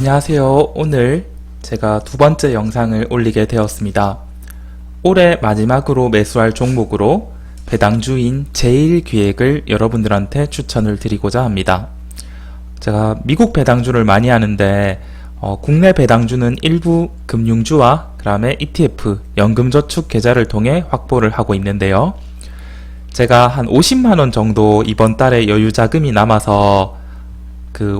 안녕하세요. 오늘 제가 두 번째 영상을 올리게 되었습니다. 올해 마지막으로 매수할 종목으로 배당주인 제일기획을 여러분들한테 추천을 드리고자 합니다. 제가 미국 배당주를 많이 하는데 국내 배당주는 일부 금융주와 그 다음에 ETF, 연금저축 계좌를 통해 확보를 하고 있는데요. 제가 한 50만원 정도 이번 달에 여유 자금이 남아서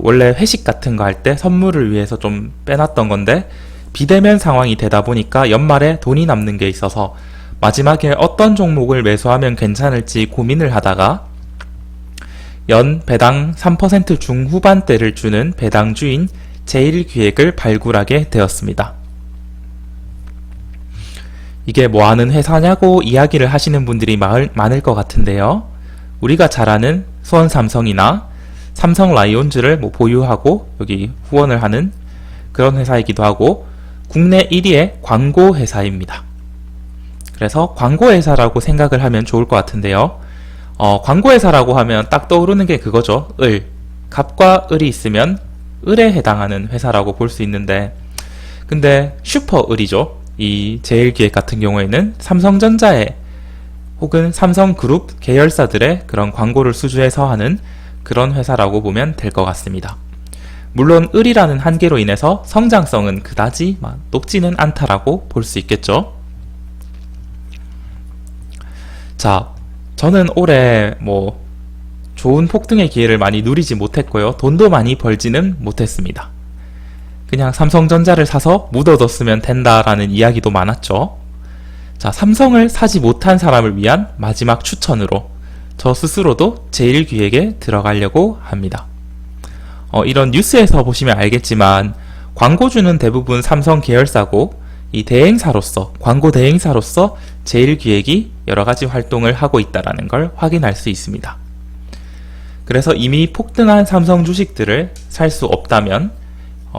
원래 회식 같은 거 할 때 선물을 위해서 좀 빼놨던 건데 비대면 상황이 되다 보니까 연말에 돈이 남는 게 있어서 마지막에 어떤 종목을 매수하면 괜찮을지 고민을 하다가 연 배당 3% 중후반대를 주는 배당주인 제일기획을 발굴하게 되었습니다. 이게 뭐하는 회사냐고 이야기를 하시는 분들이 많을 것 같은데요. 우리가 잘 아는 수원삼성이나 삼성라이온즈를 보유하고 여기 후원을 하는 그런 회사이기도 하고 국내 1위의 광고 회사입니다. 그래서 광고 회사라고 생각을 하면 좋을 것 같은데요. 광고 회사라고 하면 딱 떠오르는 게 그거죠. 갑과 을이 있으면 을에 해당하는 회사라고 볼 수 있는데 근데 슈퍼 을이죠. 이 제일기획 같은 경우에는 삼성전자의 혹은 삼성그룹 계열사들의 그런 광고를 수주해서 하는 그런 회사라고 보면 될 것 같습니다. 물론 을이라는 한계로 인해서 성장성은 그다지 높지는 않다라고 볼 수 있겠죠. 자, 저는 올해 좋은 폭등의 기회를 많이 누리지 못했고요. 돈도 많이 벌지는 못했습니다. 그냥 삼성전자를 사서 묻어뒀으면 된다라는 이야기도 많았죠. 자, 삼성을 사지 못한 사람을 위한 마지막 추천으로 저 스스로도 제일기획에 들어가려고 합니다. 이런 뉴스에서 보시면 알겠지만 광고주는 대부분 삼성 계열사고 이 대행사로서 광고 대행사로서 제일기획이 여러가지 활동을 하고 있다는 걸 확인할 수 있습니다. 그래서 이미 폭등한 삼성 주식들을 살 수 없다면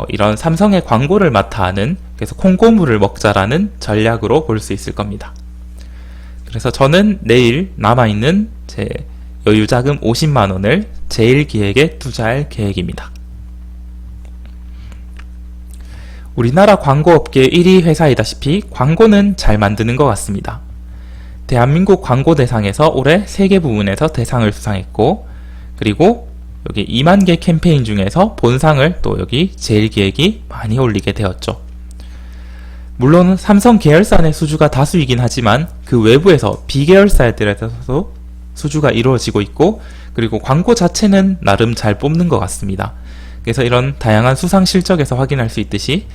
이런 삼성의 광고를 맡아 하는 그래서 콩고물을 먹자라는 전략으로 볼 수 있을 겁니다. 그래서 저는 내일 남아있는 제 여유자금 50만원을 제일기획에 투자할 계획입니다. 우리나라 광고업계 1위 회사이다시피 광고는 잘 만드는 것 같습니다. 대한민국 광고대상에서 올해 3개 부문에서 대상을 수상했고 그리고 여기 2만 개 캠페인 중에서 본상을 또 여기 제일기획이 많이 올리게 되었죠. 물론 삼성 계열사 내 수주가 다수이긴 하지만 그 외부에서 비계열사들에서도 수주가 이루어지고 있고 그리고 광고 자체는 나름 잘 뽑는 것 같습니다. 그래서 이런 다양한 수상 실적에서 확인할 수 있듯이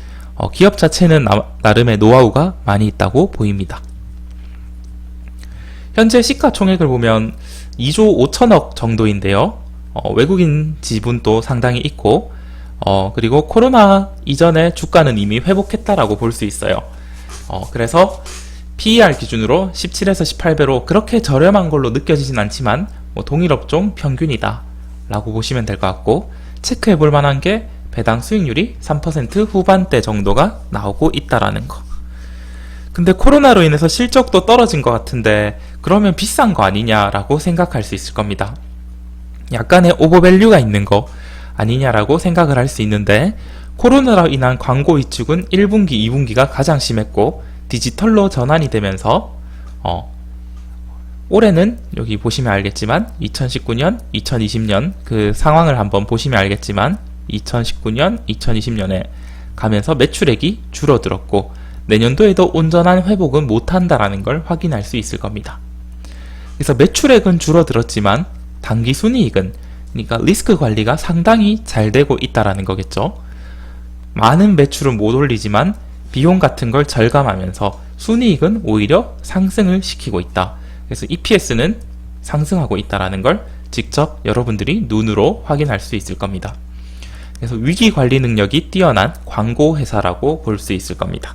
기업 자체는 나름의 노하우가 많이 있다고 보입니다. 현재 시가총액을 보면 2조 5천억 정도인데요. 외국인 지분도 상당히 있고 그리고 코로나 이전에 주가는 이미 회복했다라고 볼 수 있어요. 그래서 PER 기준으로 17에서 18배로 그렇게 저렴한 걸로 느껴지진 않지만 동일업종 평균이다 라고 보시면 될 것 같고 체크해 볼 만한 게 배당 수익률이 3% 후반대 정도가 나오고 있다라는 거. 근데 코로나로 인해서 실적도 떨어진 것 같은데 그러면 비싼 거 아니냐라고 생각할 수 있을 겁니다. 약간의 오버밸류가 있는 거 아니냐라고 생각을 할 수 있는데 코로나로 인한 광고 위축은 1분기, 2분기가 가장 심했고 디지털로 전환이 되면서 올해는 여기 보시면 알겠지만 2019년, 2020년 그 상황을 한번 보시면 알겠지만 2019년, 2020년에 가면서 매출액이 줄어들었고 내년도에도 온전한 회복은 못한다라는 걸 확인할 수 있을 겁니다. 그래서 매출액은 줄어들었지만 당기순이익은 그러니까 리스크 관리가 상당히 잘 되고 있다라는 거겠죠. 많은 매출은 못 올리지만 비용 같은 걸 절감하면서 순이익은 오히려 상승을 시키고 있다. 그래서 EPS는 상승하고 있다라는 걸 직접 여러분들이 눈으로 확인할 수 있을 겁니다. 그래서 위기 관리 능력이 뛰어난 광고 회사라고 볼 수 있을 겁니다.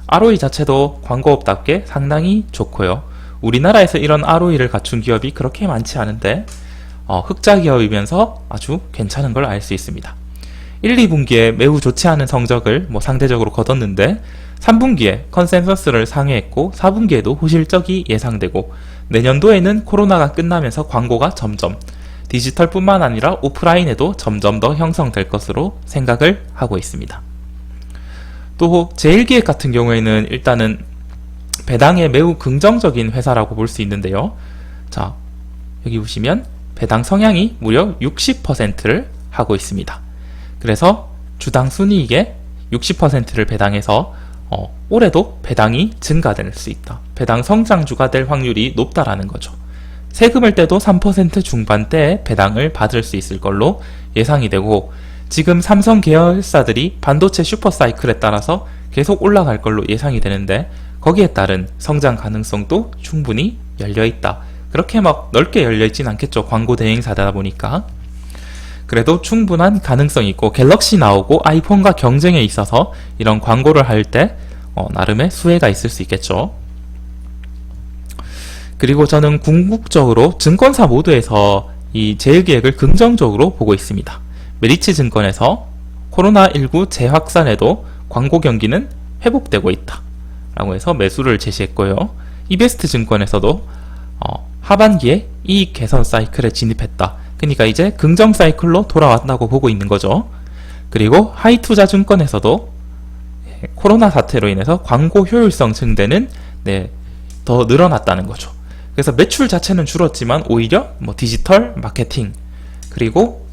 ROE 자체도 광고업답게 상당히 좋고요. 우리나라에서 이런 ROE를 갖춘 기업이 그렇게 많지 않은데 흑자 기업이면서 아주 괜찮은 걸 알 수 있습니다. 1, 2분기에 매우 좋지 않은 성적을 상대적으로 거뒀는데 3분기에 컨센서스를 상회했고 4분기에도 호실적이 예상되고 내년도에는 코로나가 끝나면서 광고가 점점 디지털뿐만 아니라 오프라인에도 점점 더 형성될 것으로 생각을 하고 있습니다. 또 제일기획 같은 경우에는 일단은 배당에 매우 긍정적인 회사라고 볼 수 있는데요. 자, 여기 보시면 배당 성향이 무려 60%를 하고 있습니다. 그래서 주당 순이익의 60%를 배당해서 올해도 배당이 증가될 수 있다. 배당 성장주가 될 확률이 높다라는 거죠. 세금을 떼도 3% 중반대의 배당을 받을 수 있을 걸로 예상이 되고, 지금 삼성 계열사들이 반도체 슈퍼사이클에 따라서 계속 올라갈 걸로 예상이 되는데, 거기에 따른 성장 가능성도 충분히 열려있다. 그렇게 막 넓게 열려있진 않겠죠. 광고 대행사다 보니까. 그래도 충분한 가능성이 있고, 갤럭시 나오고 아이폰과 경쟁에 있어서 이런 광고를 할 때 나름의 수혜가 있을 수 있겠죠. 그리고 저는 궁극적으로 증권사 모두에서 이 제일기획을 긍정적으로 보고 있습니다. 메리츠 증권에서 코로나19 재확산에도 광고 경기는 회복되고 있다 라고 해서 매수를 제시했고요. 이베스트 증권에서도 하반기에 이익 개선 사이클에 진입했다. 그러니까 이제 긍정 사이클로 돌아왔다고 보고 있는 거죠. 그리고 하이투자증권에서도 코로나 사태로 인해서 광고 효율성 증대는 더 늘어났다는 거죠. 그래서 매출 자체는 줄었지만 오히려 디지털 마케팅 그리고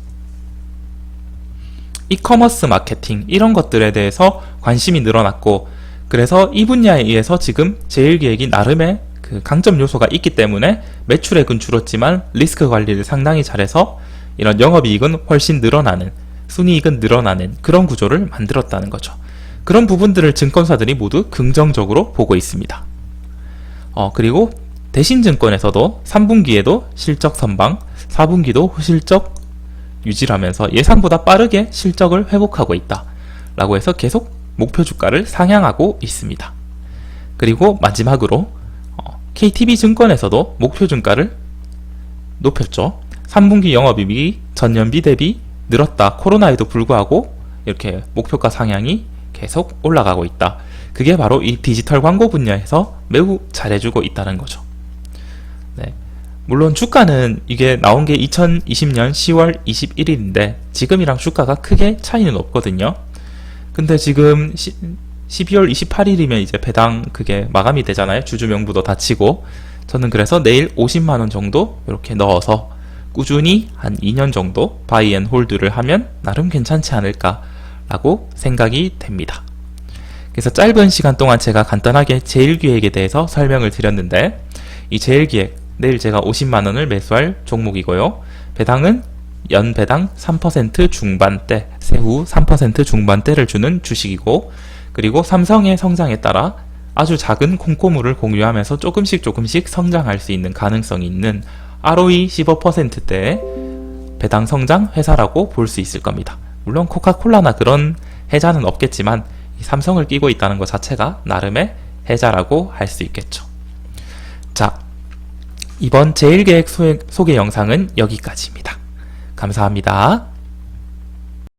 이커머스 마케팅 이런 것들에 대해서 관심이 늘어났고, 그래서 이 분야에 의해서 지금 제일기획이 나름의 그 강점 요소가 있기 때문에 매출액은 줄었지만 리스크 관리를 상당히 잘해서 이런 영업이익은 훨씬 늘어나는, 순이익은 늘어나는 그런 구조를 만들었다는 거죠. 그런 부분들을 증권사들이 모두 긍정적으로 보고 있습니다. 그리고 대신증권에서도 3분기에도 실적 선방, 4분기도 실적 유지를 하면서 예상보다 빠르게 실적을 회복하고 있다 라고 해서 계속 목표 주가를 상향하고 있습니다. 그리고 마지막으로 KTB증권에서도 목표 주가를 높였죠. 3분기 영업이익이 전년비 대비 늘었다. 코로나에도 불구하고 이렇게 목표가 상향이 계속 올라가고 있다. 그게 바로 이 디지털 광고 분야에서 매우 잘해주고 있다는 거죠. 네. 물론 주가는 이게 나온 게 2020년 10월 21일인데 지금이랑 주가가 크게 차이는 없거든요. 근데 지금 12월 28일이면 이제 배당 그게 마감이 되잖아요. 주주 명부도 다 치고. 저는 그래서 내일 50만원 정도 이렇게 넣어서 꾸준히 한 2년 정도 바이 앤 홀드를 하면 나름 괜찮지 않을까 라고 생각이 됩니다. 그래서 짧은 시간 동안 제가 간단하게 제일기획에 대해서 설명을 드렸는데, 이 제일기획 내일 제가 50만원을 매수할 종목이고요. 배당은 연배당 3% 중반대, 세후 3% 중반대를 주는 주식이고, 그리고 삼성의 성장에 따라 아주 작은 콩고물을 공유하면서 조금씩 성장할 수 있는 가능성이 있는 ROE 15%대의 배당 성장 회사라고 볼 수 있을 겁니다. 물론 코카콜라나 그런 해자는 없겠지만 이 삼성을 끼고 있다는 것 자체가 나름의 해자라고 할 수 있겠죠. 자, 이번 제일계획 소개 영상은 여기까지입니다. 감사합니다.